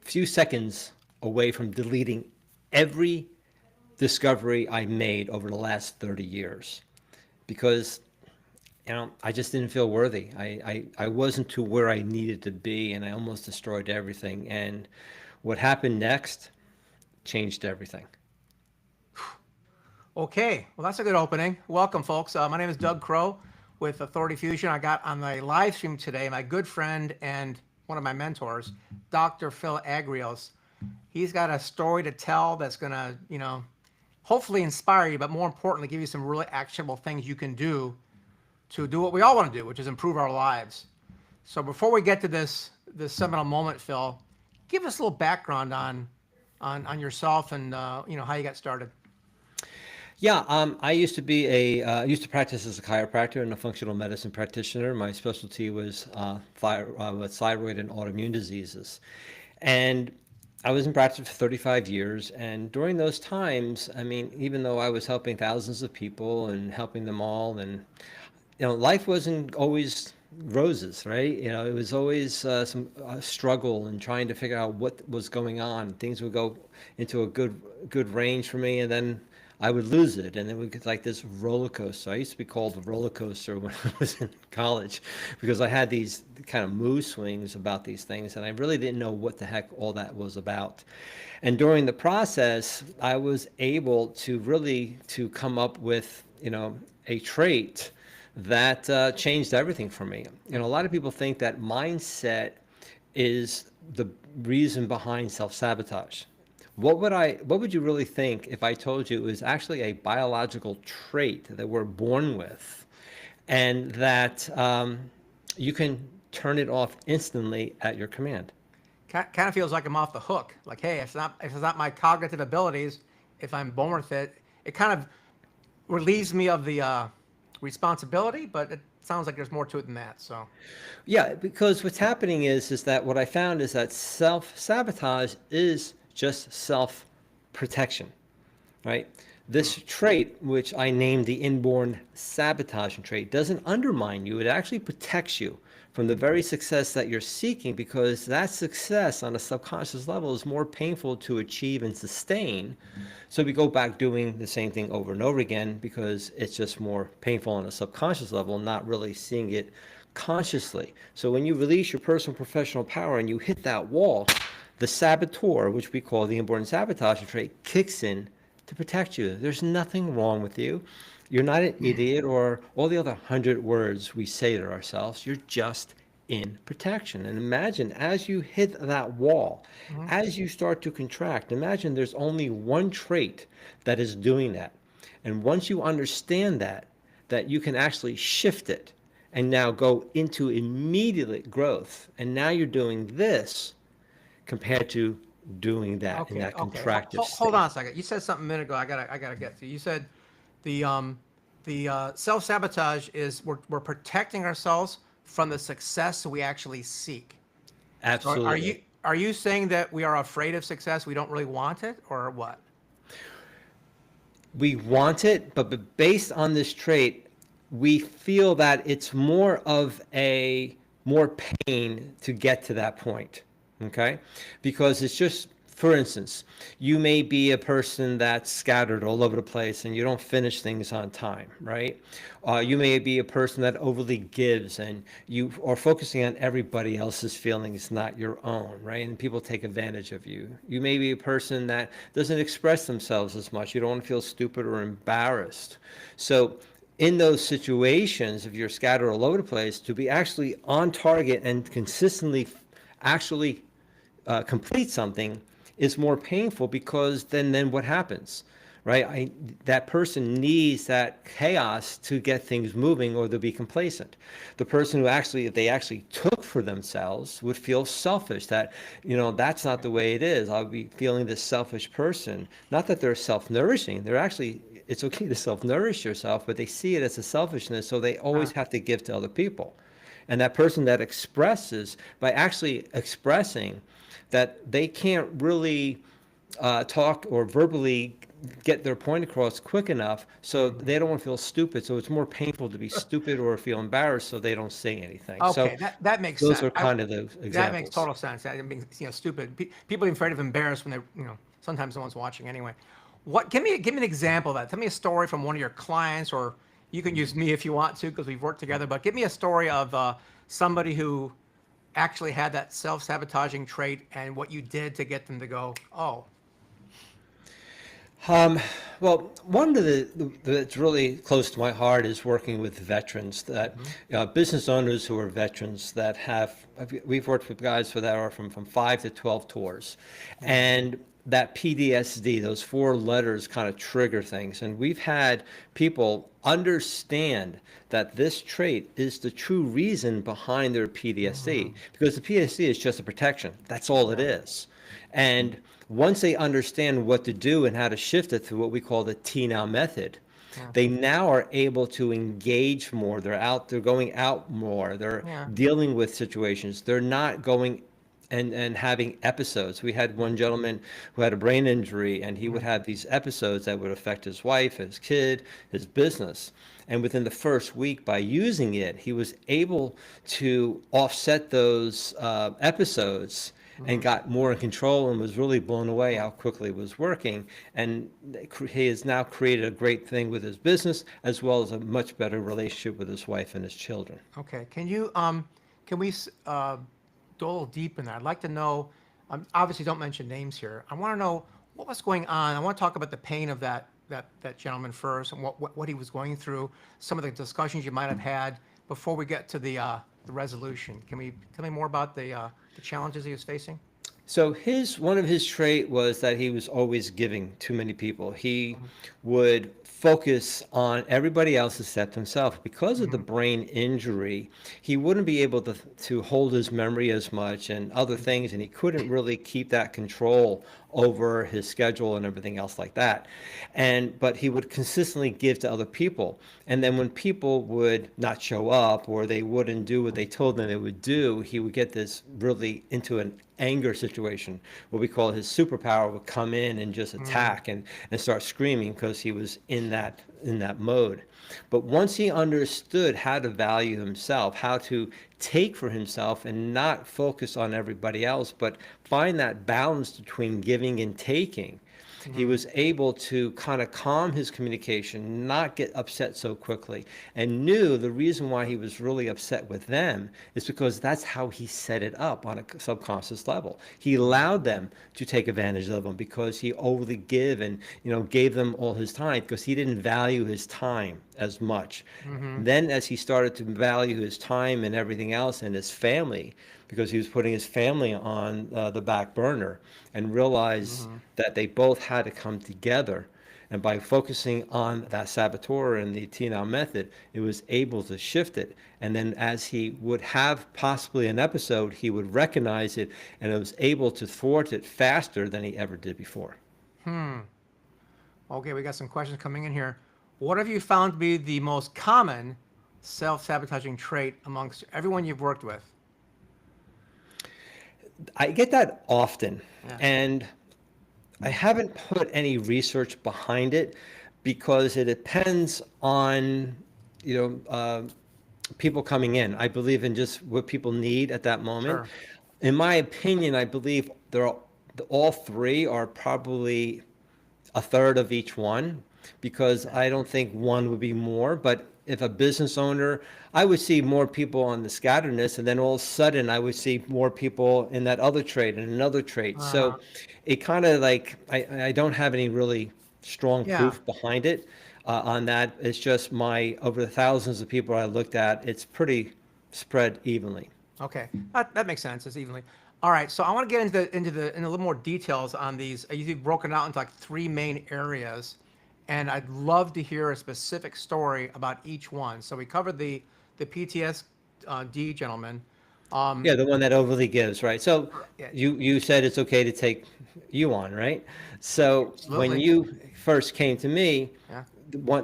few seconds away from deleting every discovery I made over the last 30 years because I just didn't feel worthy. I wasn't to where I needed to be, and I almost destroyed everything. And what happened next changed everything. Okay, well, that's a good opening. Welcome, folks. My name is Doug Crow with Authority Fusion. I got on the live stream today my good friend and one of my mentors, Dr. Phil Agrios. He's got a story to tell that's going to, hopefully inspire you, but more importantly, give you some really actionable things you can do to do what we all want to do, which is improve our lives. So before we get to this seminal moment, Phil, give us a little background on yourself and how you got started. Yeah, I used to be I used to practice as a chiropractor and a functional medicine practitioner. My specialty was thyroid and autoimmune diseases. And I was in practice for 35 years. And during those times, I mean, even though I was helping thousands of people and helping them all, and, life wasn't always roses, right? It was always some struggle and trying to figure out what was going on. Things would go into a good range for me, and then I would lose it, and it would get like this roller coaster. I used to be called the roller coaster when I was in college because I had these kind of mood swings about these things, and I really didn't know what the heck all that was about. And during the process, I was able to really to come up with a trait that changed everything for me. A lot of people think that mindset is the reason behind self-sabotage. What would you really think if I told you it was actually a biological trait that we're born with, and that you can turn it off instantly at your command? Kind of feels like I'm off the hook. Like, hey, if it's not my cognitive abilities, if I'm born with it, it kind of relieves me of the responsibility. But it sounds like there's more to it than that. So, Yeah, because what's happening is that what I found is that self-sabotage is just self-protection, right? This trait, which I named the inborn sabotaging trait, doesn't undermine you. It actually protects you from the very success that you're seeking, because that success on a subconscious level is more painful to achieve and sustain. So we go back doing the same thing over and over again because it's just more painful on a subconscious level, not really seeing it consciously. So when you release your personal professional power and you hit that wall, the saboteur, which we call the inborn sabotage trait, kicks in to protect you. There's nothing wrong with you. You're not an idiot or all the other 100 words we say to ourselves. You're just in protection. And imagine as you hit that wall, as you start to contract, imagine there's only one trait that is doing that. And once you understand that you can actually shift it and now go into immediate growth. And now you're doing this compared to doing that in okay, that okay. contractive Hold on state. a second. You said something a minute ago. I gotta get to. You said the self sabotage is we're protecting ourselves from the success we actually seek. So Absolutely. are you saying that we are afraid of success? We don't really want it, or what? We want it, but based on this trait, we feel that it's more pain to get to that point. Okay? Because it's just, for instance, you may be a person that's scattered all over the place and you don't finish things on time, right? You may be a person that overly gives and you are focusing on everybody else's feelings, not your own, right? And people take advantage of you. You may be a person that doesn't express themselves as much. You don't want to feel stupid or embarrassed. So in those situations, if you're scattered all over the place, to be actually on target and consistently actually complete something is more painful, because then what happens, right? That person needs that chaos to get things moving, or they'll be complacent. The person who actually, if they actually took for themselves, would feel selfish, that, that's not the way it is. I'll be feeling this selfish person. Not that they're self-nourishing. They're actually, it's okay to self-nourish yourself, but they see it as a selfishness, so they always have to give to other people. And that person that expresses, by actually expressing that they can't really talk or verbally get their point across quick enough so they don't want to feel stupid. So it's more painful to be stupid or feel embarrassed, so they don't say anything. So Okay, that makes those sense. are kind of the That makes examples. total sense. I mean, stupid. People are afraid of embarrassed when they're, sometimes no one's watching anyway. Give me an example of that. Tell me a story from one of your clients, or you can use me if you want to, because we've worked together. But give me a story of somebody who actually had that self-sabotaging trait and what you did to get them to go, oh, Well, one of that's really close to my heart is working with veterans, that business owners who are veterans that we've worked with guys that are from 5 to 12 tours, and that PTSD, those 4 letters kind of trigger things. And we've had people understand that this trait is the true reason behind their PTSD, because the PTSD is just a protection. That's all it is. And once they understand what to do and how to shift it through what we call the T now method, they now are able to engage more. They're going out more. They're Yeah. dealing with situations. They're not going and having episodes. We had one gentleman who had a brain injury, and he would have these episodes that would affect his wife, his kid, his business. And within the first week, by using it, he was able to offset those episodes and got more in control, and was really blown away how quickly it was working. And he has now created a great thing with his business, as well as a much better relationship with his wife and his children. okay. Can we go a little deep in that? I'd like to know, obviously don't mention names here. I want to know what was going on. I want to talk about the pain of that gentleman first, and what he was going through, some of the discussions you might have had before we get to the resolution. Can we tell me more about the challenges he was facing? So one of his trait was that he was always giving to many people. He would focus on everybody else except himself. Because of the brain injury, he wouldn't be able to hold his memory as much and other things, and he couldn't really keep that control over his schedule and everything else like that. But he would consistently give to other people. And then when people would not show up, or they wouldn't do what they told them they would do, he would get this really into an anger situation. What we call his superpower would come in and just attack and start screaming, because he was in that mode. But once he understood how to value himself, how to take for himself and not focus on everybody else, but find that balance between giving and taking, he was able to kind of calm his communication, not get upset so quickly, and knew the reason why he was really upset with them is because that's how he set it up on a subconscious level. He allowed them to take advantage of him because he overly gave them all his time, because he didn't value his time as much. Then as he started to value his time and everything else and his family, because he was putting his family on the back burner, and realized that they both had to come together. And by focusing on that saboteur and the T now method, it was able to shift it. And then as he would have possibly an episode, he would recognize it, and it was able to thwart it faster than he ever did before. Okay, we got some questions coming in here. What have you found to be the most common self-sabotaging trait amongst everyone you've worked with? I get that often, Yeah. and I haven't put any research behind it, because it depends on, people coming in. I believe in just what people need at that moment. Sure. In my opinion, I believe all 3 are probably a third of each one, because I don't think one would be more. But if a business owner, I would see more people on the scatteredness, and then all of a sudden I would see more people in that other trait and another trait. So it kind of like, I don't have any really strong Yeah. proof behind it on that. It's just over the thousands of people I looked at, it's pretty spread evenly. Okay, that makes sense. It's evenly. All right, so I want to get into a little more details on these. You've broken out into like 3 main areas, and I'd love to hear a specific story about each one. So we covered the PTSD gentleman. Yeah, the one that overly gives, right? So Yeah. you said it's okay to take you on, right? So when Absolutely. you first came to me, Yeah.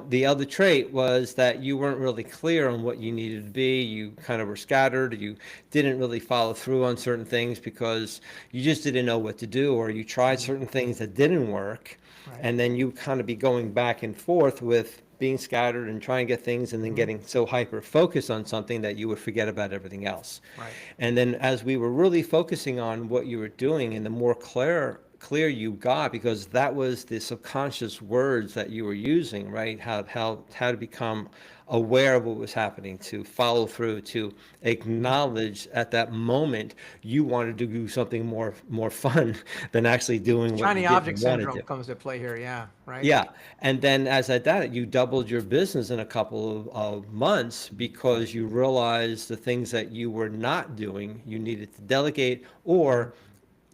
the other trait was that you weren't really clear on what you needed to be. You kind of were scattered. You didn't really follow through on certain things because you just didn't know what to do, or you tried certain things that didn't work. Right. And then you kind of be going back and forth with being scattered and trying to get things and then getting so hyper focused on something that you would forget about everything else. Right. And then as we were really focusing on what you were doing, and the more clear you got, because that was the subconscious words that you were using, right? How to become aware of what was happening, to follow through, to acknowledge at that moment you wanted to do something more fun than actually doing what Shiny you object didn't want to syndrome do. comes to play here. Yeah. Right. Yeah, and then as at that, you doubled your business in a couple of months because you realized the things that you were not doing, you needed to delegate, or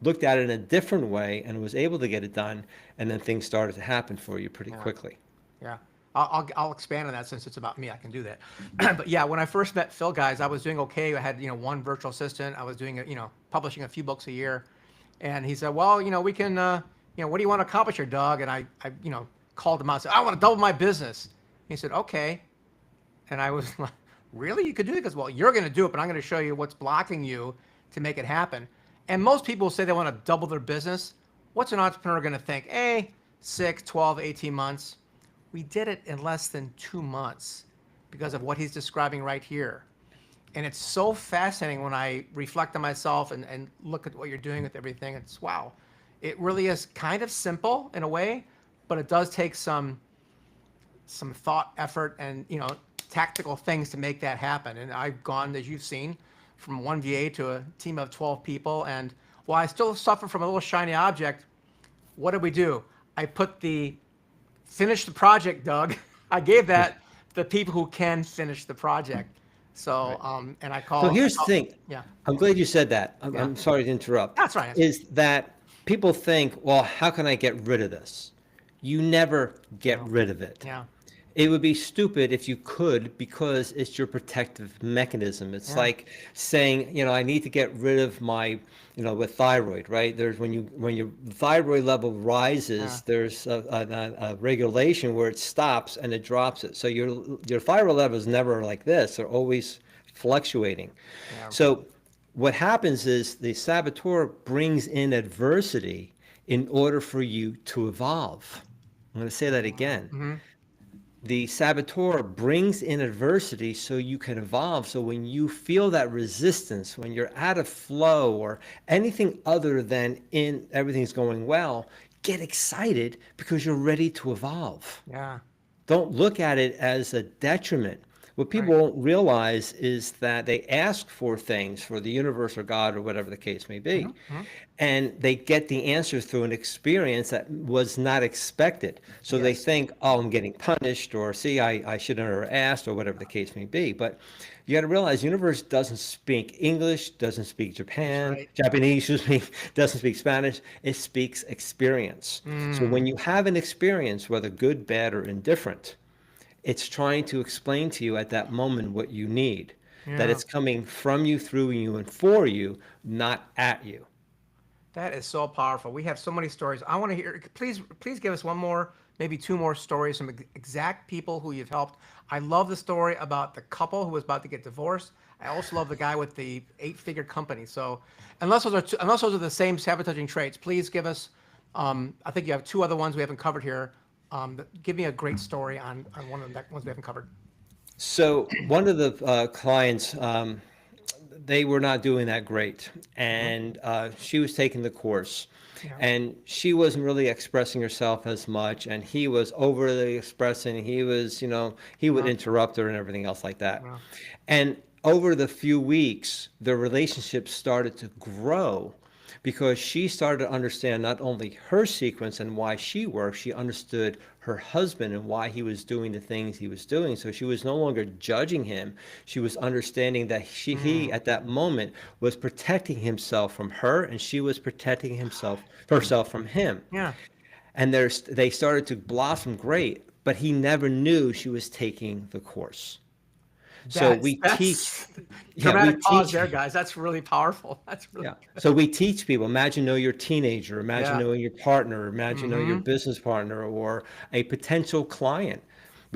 looked at it in a different way and was able to get it done, and then things started to happen for you pretty quickly. Yeah. I'll expand on that since it's about me. I can do that. But yeah, when I first met Phil, guys, I was doing okay. I had, one virtual assistant. I was doing, publishing a few books a year. And he said, well, we can, what do you want to accomplish here, Doug? And I called him out and said, I want to double my business. He said, okay. And I was like, really? You could do it? Because, well, you're going to do it, but I'm going to show you what's blocking you to make it happen. And most people say they want to double their business. What's an entrepreneur going to think? 6, 12, 18 months. We did it in less than 2 months because of what he's describing right here. And it's so fascinating when I reflect on myself and look at what you're doing with everything. It's wow. It really is kind of simple in a way, but it does take some thought, effort, and tactical things to make that happen. And I've gone, as you've seen, from one VA to a team of 12 people. And while I still suffer from a little shiny object, what did we do? I put finish the project, Doug. I gave that to the people who can finish the project. So, and I call. So here's the thing. Yeah. I'm glad you said that. I'm sorry to interrupt. That's right. Is that people think, well, how can I get rid of this? You never get rid of it. Yeah. It would be stupid if you could, because it's your protective mechanism. It's like saying, I need to get rid of my, with thyroid, right? There's when your thyroid level rises, there's a regulation where it stops and it drops it. So your thyroid level is never like this; they're always fluctuating. Yeah. So what happens is the saboteur brings in adversity in order for you to evolve. I'm going to say that again. Mm-hmm. The saboteur brings in adversity so you can evolve. So when you feel that resistance, when you're out of flow or anything other than everything's going well, get excited because you're ready to evolve. Yeah. Don't look at it as a detriment. What people won't realize is that they ask for things, for the universe or God or whatever the case may be, and they get the answer through an experience that was not expected. So they think, oh, I'm getting punished, or see, I should have never asked, or whatever the case may be. But you got to realize the universe doesn't speak English, doesn't speak Japanese, doesn't speak Spanish. It speaks experience. So when you have an experience, whether good, bad, or indifferent, it's trying to explain to you at that moment what you need, that it's coming from you, through you, and for you, not at you. That is so powerful. We have so many stories. I want to hear. Please give us one more, maybe 2 more stories from exact people who you've helped. I love the story about the couple who was about to get divorced. I also love the guy with the 8-figure company. So, unless those are the same sabotaging traits, please give us. I think you have 2 other ones we haven't covered here. Give me a great story on one of the ones we haven't covered. So one of the clients, they were not doing that great, and she was taking the course, and she wasn't really expressing herself as much, and he was overly expressing. He was, he would interrupt her and everything else like that. And over the few weeks, the relationship started to grow, because she started to understand not only her sequence and why she worked, she understood her husband and why he was doing the things he was doing. So she was no longer judging him. She was understanding that he at that moment was protecting himself from her, and she was protecting herself from him. Yeah. And they started to blossom great, but he never knew she was taking the course. So we teach. Dramatic pause there, guys. That's really powerful. That's really. So we teach people. Imagine knowing your teenager. Imagine knowing your partner. Imagine knowing your business partner or a potential client.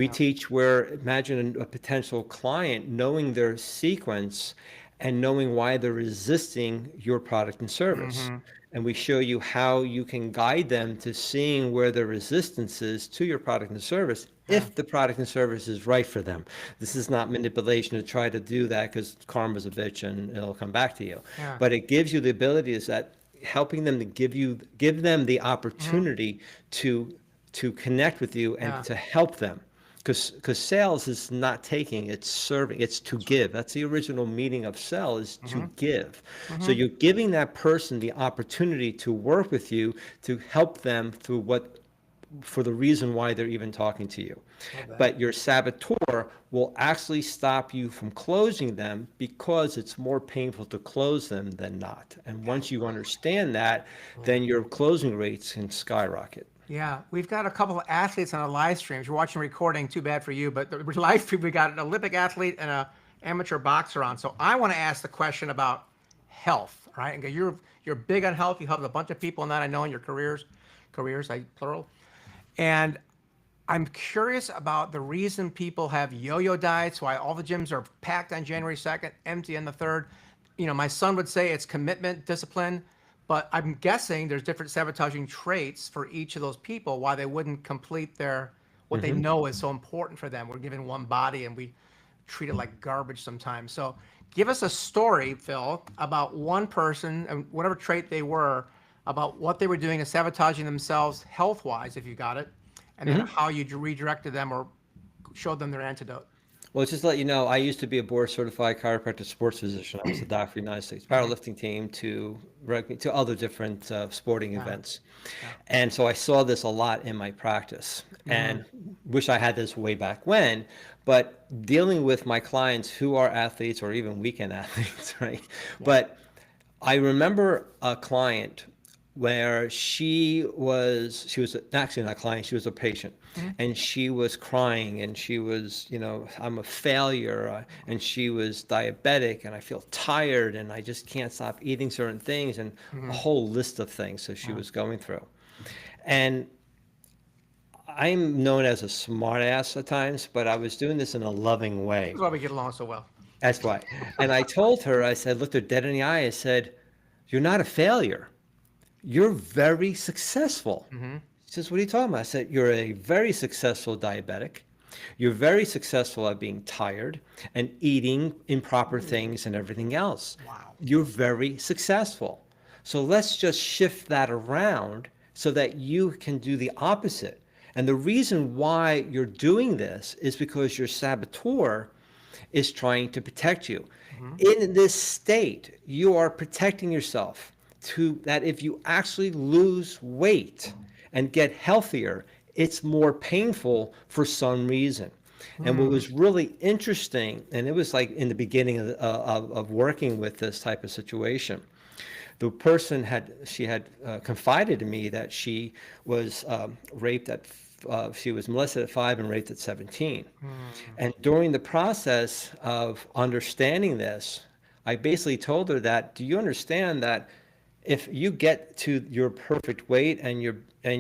We teach where, imagine a potential client knowing their sequence and knowing why they're resisting your product and service. Mm-hmm. And we show you how you can guide them to seeing where the resistance is to your product and service Yeah. if the product and service is right for them. This is not manipulation to try to do that because karma's a bitch and it'll come back to you. Yeah. But it gives you the ability is that helping them to give them the Mm-hmm. opportunity to connect with you and Yeah. to help them. Because sales is not taking, it's serving, it's to give. That's the original meaning of sell is Mm-hmm. to give. So Mm-hmm. you're giving that person the opportunity to work with you to help them through for the reason why they're even talking to you. Love that. But your saboteur will actually stop you from closing them because it's more painful to close them than not. And once you understand that, then your closing rates can skyrocket. Yeah, we've got a couple of athletes on our live streams. You're watching recording, too bad for you, but the live stream, we got an Olympic athlete and a amateur boxer on. So I want to ask the question about health, right? And you're big on health. You helped a bunch of people in that, I know, in your careers, I plural. And I'm curious about the reason people have yo-yo diets, why all the gyms are packed on January 2nd, empty on the 3rd. You know, my son would say it's commitment, discipline, but I'm guessing there's different sabotaging traits for each of those people, why they wouldn't complete what they know is so important for them. We're given one body and we treat it like garbage sometimes. So give us a story, Phil, about one person and whatever trait they were, about what they were doing to sabotaging themselves health-wise, if you got it, and then how you redirected them or showed them their antidote. Well, just to let you know, I used to be a board certified chiropractic sports physician. I was the doctor of the United States powerlifting team to rugby, to other different sporting events. And so I saw this a lot in my practice and wish I had this way back when. But dealing with my clients who are athletes or even weekend athletes, right? But I remember a client where she was actually not a client, she was a patient, and she was crying and she was, I'm a failure, and she was diabetic and I feel tired and I just can't stop eating certain things and a whole list of things that she was going through. And I'm known as a smart ass at times, but I was doing this in a loving way. That's why we get along so well. That's why. And I told her, I said, looked her dead in the eye, I said, you're not a failure. You're very successful. She says, what are you talking about? I said, you're a very successful diabetic. You're very successful at being tired and eating improper things and everything else. Wow. You're very successful. So let's just shift that around so that you can do the opposite. And the reason why you're doing this is because your saboteur is trying to protect you. In this state, you are protecting yourself that if you actually lose weight and get healthier, it's more painful for some reason. And what was really interesting, and it was like in the beginning of working with this type of situation, the person had confided to me that she was raped she was molested at 5 and raped at 17. And during the process of understanding this, I basically told her that, do you understand that if you get to your perfect weight and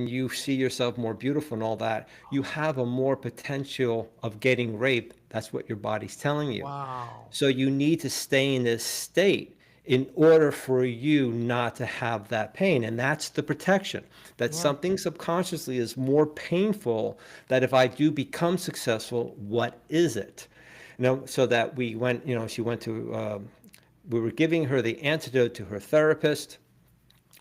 you see yourself more beautiful and all that, you have a more potential of getting raped. That's what your body's telling you. Wow. So you need to stay in this state in order for you not to have that pain. And that's the protection. That something subconsciously is more painful, that if I do become successful, what is it? So that we went, she went to, we were giving her the antidote to her therapist,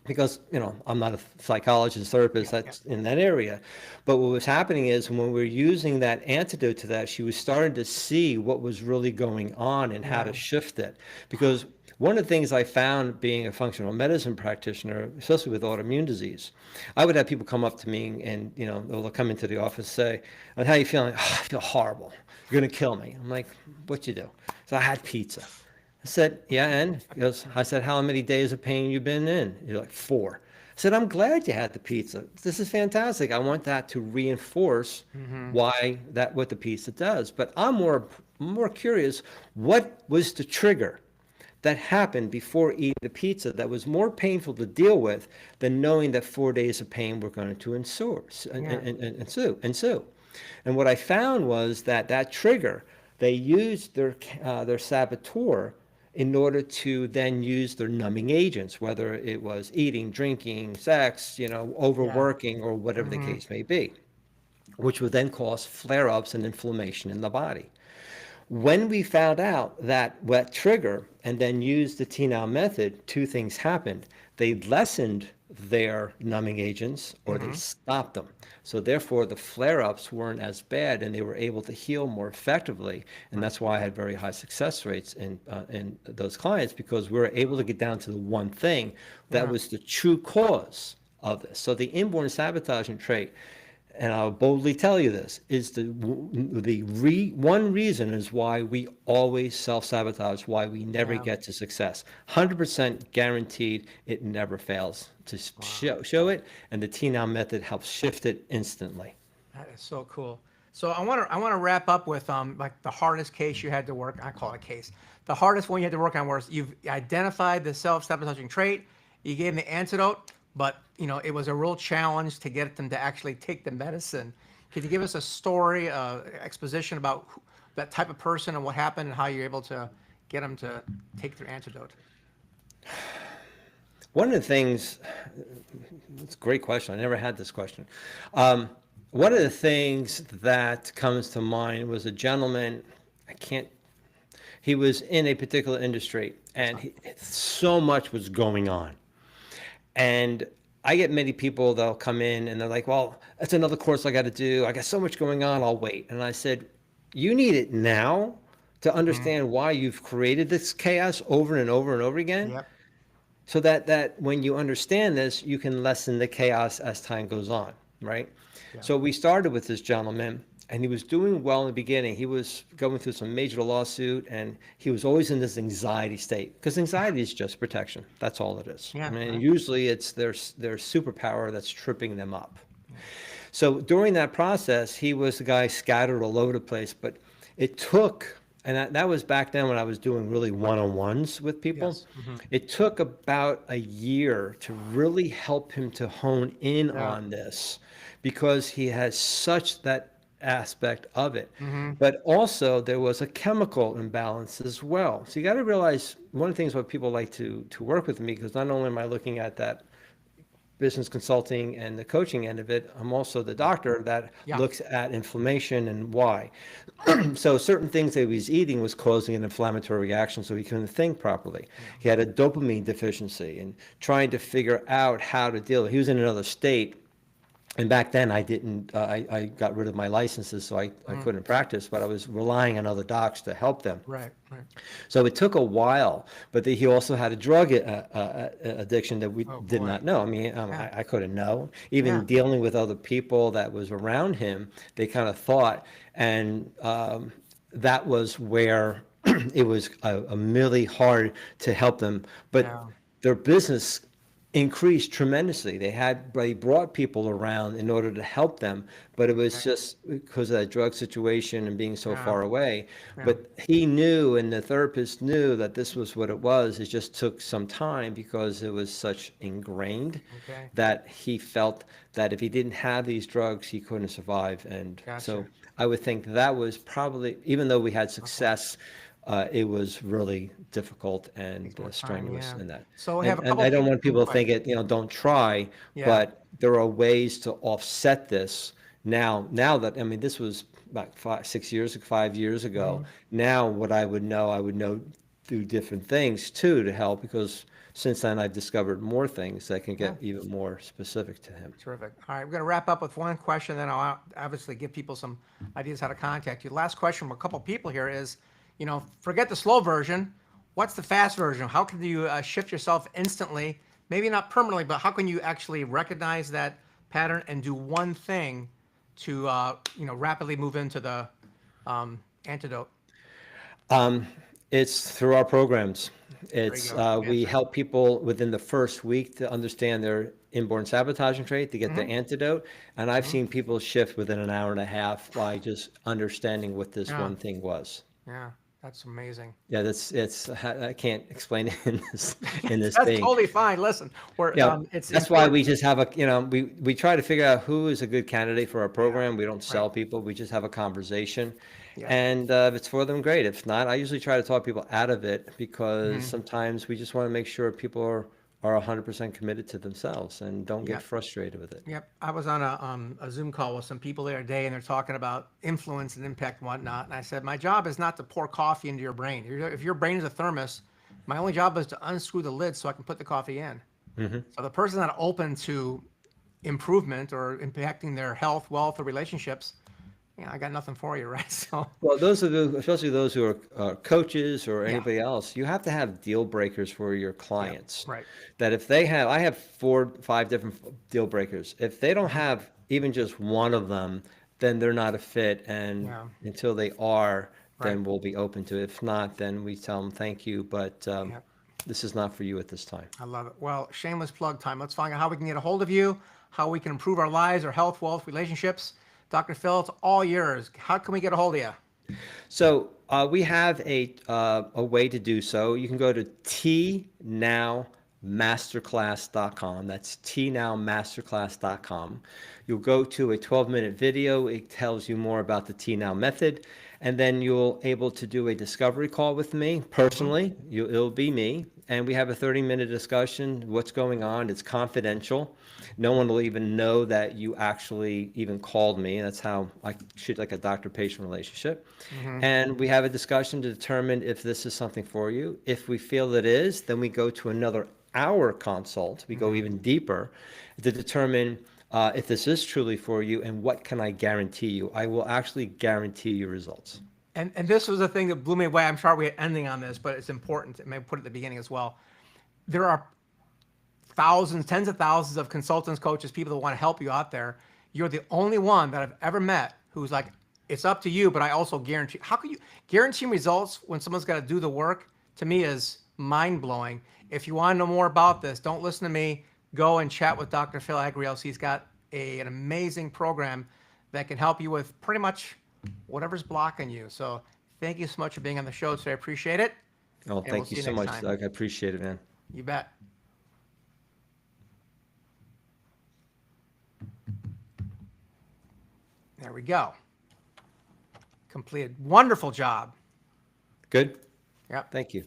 because I'm not a psychologist, therapist that's in that area. But what was happening is when we were using that antidote to that, she was starting to see what was really going on and how to shift it. Because one of the things I found being a functional medicine practitioner, especially with autoimmune disease, I would have people come up to me and they'll come into the office and say, "And how are you feeling?" "Oh, I feel horrible. You're gonna kill me." I'm like, "What'd you do?" So I had pizza. I said, "Yeah, and?" He goes, I said, "How many days of pain you been in?" You're like, 4. I said, "I'm glad you had the pizza. This is fantastic. I want that to reinforce what the pizza does." But I'm more curious, what was the trigger that happened before eating the pizza that was more painful to deal with than knowing that 4 days of pain were going to ensue? And what I found was that that trigger, they used their saboteur in order to then use their numbing agents, whether it was eating, drinking, sex, Yeah. overworking, or whatever the Hmm. case may be, which would then cause flare-ups and inflammation in the body. When we found out that wet trigger and then used the TNOW method, two things happened. They lessened their numbing agents or they Hmm. stopped them. So therefore the flare-ups weren't as bad and they were able to heal more effectively. And that's why I had very high success rates in those clients, because we were able to get down to the one thing that Yeah. was the true cause of this. So the inborn sabotaging trait, and I'll boldly tell you this, is one reason is why we always self-sabotage, why we never Yeah. get to success. 100% guaranteed, it never fails to Wow. show it, and the T-Now method helps shift it instantly. That is so cool. So I want to wrap up with like the hardest case you had to work. I call it a case. The hardest one you had to work on was you've identified the self-sabotaging trait. You gave them the antidote, but it was a real challenge to get them to actually take the medicine. Could you give us a story, exposition about that type of person and what happened and how you're able to get them to take their antidote? One of the things, it's a great question. I never had this question. Um, One of the things that comes to mind was a gentleman, I can't he was in a particular industry and so much was going on. And I get many people that'll come in and they're like, well, that's another course I got to do. I got so much going on, I'll wait. And I said, you need it now to Mhm. understand why you've created this chaos over and over and over again, Yep. so that when you understand this, you can lessen the chaos as time goes on, right? Yeah. So we started with this gentleman, and he was doing well in the beginning. He was going through some major lawsuit, and he was always in this anxiety state, because anxiety is just protection. That's all it is. I Yeah. mean, Right. usually it's their superpower that's tripping them up. Yeah. So during that process, he was the guy scattered all over the place. But it took, and that was back then when I was doing really one-on-ones with people. Yes. Hmm. It took about a year to really help him to hone in Yeah. on this, because he has such that aspect of it. Hmm. But also there was a chemical imbalance as well. So you got to realize one of the things why people like to work with me, because not only am I looking at that business consulting and the coaching end of it, I'm also the doctor that Yeah. looks at inflammation and why. So certain things that he was eating was causing an inflammatory reaction, so he couldn't think properly. Yeah. He had a dopamine deficiency and trying to figure out how to deal. He was in another state, and back then I didn't, I got rid of my licenses, so I Mm. couldn't practice, but I was relying on other docs to help them. Right. Right. So it took a while, but he also had a drug addiction that we Oh did boy. not know. I mean, Yeah. I couldn't know. Yeah. Even dealing with other people that was around him, they kind of thought, and that was where it was a really hard to help them. But Yeah. their business increased tremendously. They brought people around in order to help them, but it was Right. just because of that drug situation and being so Yeah. far away. Yeah. But he knew, and the therapist knew, that this was what it was. It just took some time because it was such ingrained Okay. that he felt that if he didn't have these drugs, he couldn't survive. And so Gotcha. I would think that was probably, even though we had success, it was really difficult and Takes more time. strenuous Yeah. in that. So we have And a and couple I don't people. want people to think it, don't try, Yeah. but there are ways to offset this now that, I mean, this was about 5 years ago. Mhm. Now, what I would know through different things too to help, because since then I've discovered more things that can Yeah. get even more specific to him. Terrific. All right, we're going to wrap up with one question, then I'll obviously give people some ideas how to contact you. Last question from a couple people here is, forget the slow version. What's the fast version? How can you shift yourself instantly? Maybe not permanently, but how can you actually recognize that pattern and do one thing to, rapidly move into the antidote? It's through our programs. There you It's go. we Answer. help people within the first week to understand their inborn sabotaging trait, to get the Mhm. antidote. And I've Mhm. seen people shift within an hour and a half by just understanding what this Yeah. one thing was. Yeah. That's amazing. Yeah, I can't explain it in this That's thing. totally fine. Listen, Yeah, it's that's why we important. just have we try to figure out who is a good candidate for our Yeah, program. We don't right. sell people. We just have a conversation. Yeah. And if it's for them, great. If not, I usually try to talk people out of it because Mhm. sometimes we just want to make sure people are 100% committed to themselves and don't Yeah. get frustrated with it. Yep. I was on a Zoom call with some people the other day, and they're talking about influence and impact and whatnot. And I said, my job is not to pour coffee into your brain. If your brain is a thermos, my only job is to unscrew the lid so I can put the coffee in. Hmm. So the person's not open to improvement or impacting their health, wealth, or relationships. I got nothing for you, right? So, Well, those are especially those who are coaches or yeah, anybody else, you have to have deal breakers for your yeah, clients. right. That if I have 4, 5 different deal breakers. If they don't have even just one of them, then they're not a fit. And Yeah, until they are, right. then we'll be open to it. If not, then we tell them thank you, but Yeah, this is not for you at this time. I love it. Well, shameless plug time. Let's find out how we can get a hold of you, how we can improve our lives, our health, wealth, relationships. Dr. Phil, it's all yours. How can we get a hold of you? So we have a way to do so. You can go to tnowmasterclass.com. That's tnowmasterclass.com. You'll go to a 12-minute video. It tells you more about the T Now method. And then you'll able to do a discovery call with me Mhm. personally. It'll be me. And we have a 30-minute discussion, what's going on. It's confidential. No one will even know that you actually even called me. That's how I treat like a doctor-patient relationship. Mhm. And we have a discussion to determine if this is something for you. If we feel it is, then we go to another hour consult. We go Mhm. even deeper to determine if this is truly for you and what can I guarantee you. I will actually guarantee you results. And this was the thing that blew me away. I'm sorry we're ending on this, but it's important. Maybe put it at the beginning as well. There are thousands, tens of thousands of consultants, coaches, people that want to help you out there. You're the only one that I've ever met who's like, it's up to you, but I also guarantee. How can you guarantee results when someone's got to do the work? To me, is mind blowing. If you want to know more about this, don't listen to me. Go and chat with Dr. Phil Agriels. He's got an amazing program that can help you with pretty much whatever's blocking you. So thank you so much for being on the show today. I appreciate it, Oh, and we'll thank you see you so next much, time. Doug. I appreciate it, man. You bet. There we go. Completed. Wonderful job. Good? Yep. Thank you.